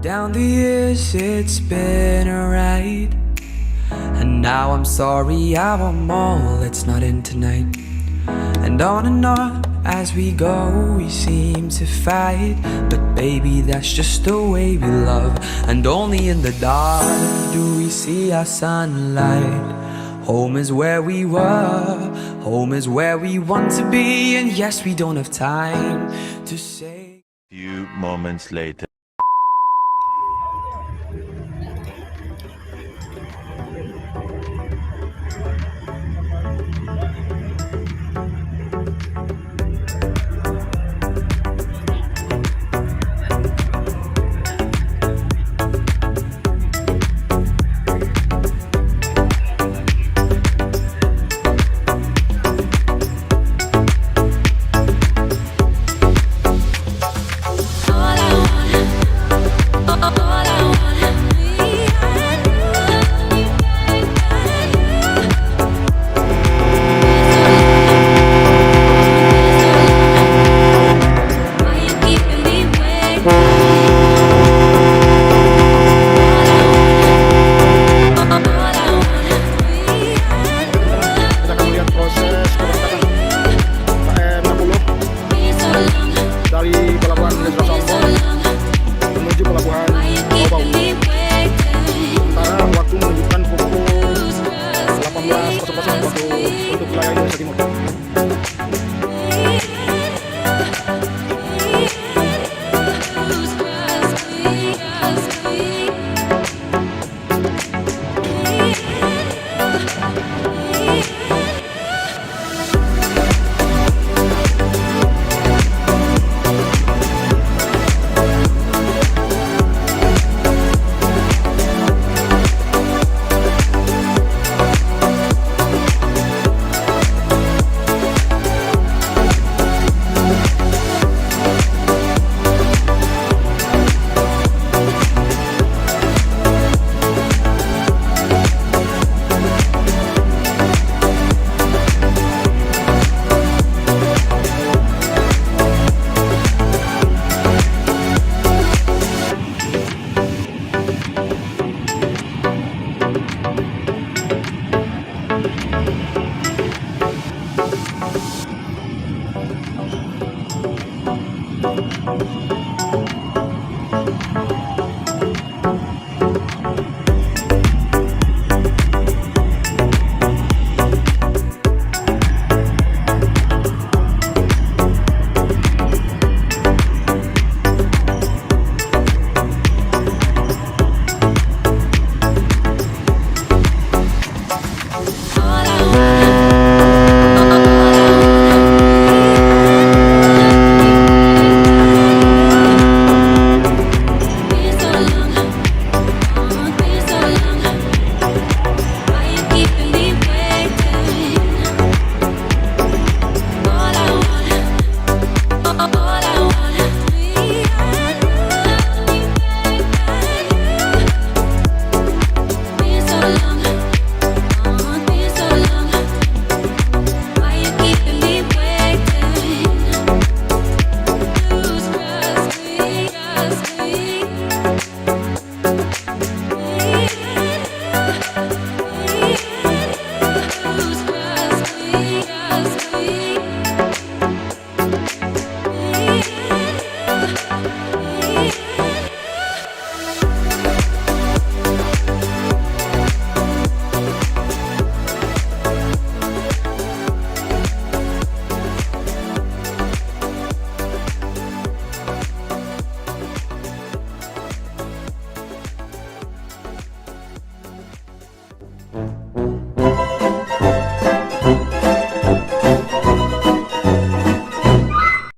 Down the years it's been a ride, and now I'm sorry I want more, let's not end tonight. And on as we go we seem to fight, but baby that's just the way we love. And only in the dark do we see our sunlight. Home is where we were, home is where we want to be. And yes, we don't have time to say. Few moments later. Dari Pelabuhan Ambon menuju Pelabuhan Bau-Bau. Sementara waktu menunjukkan pukul 18.00 waktu untuk wilayah Indonesia Timur.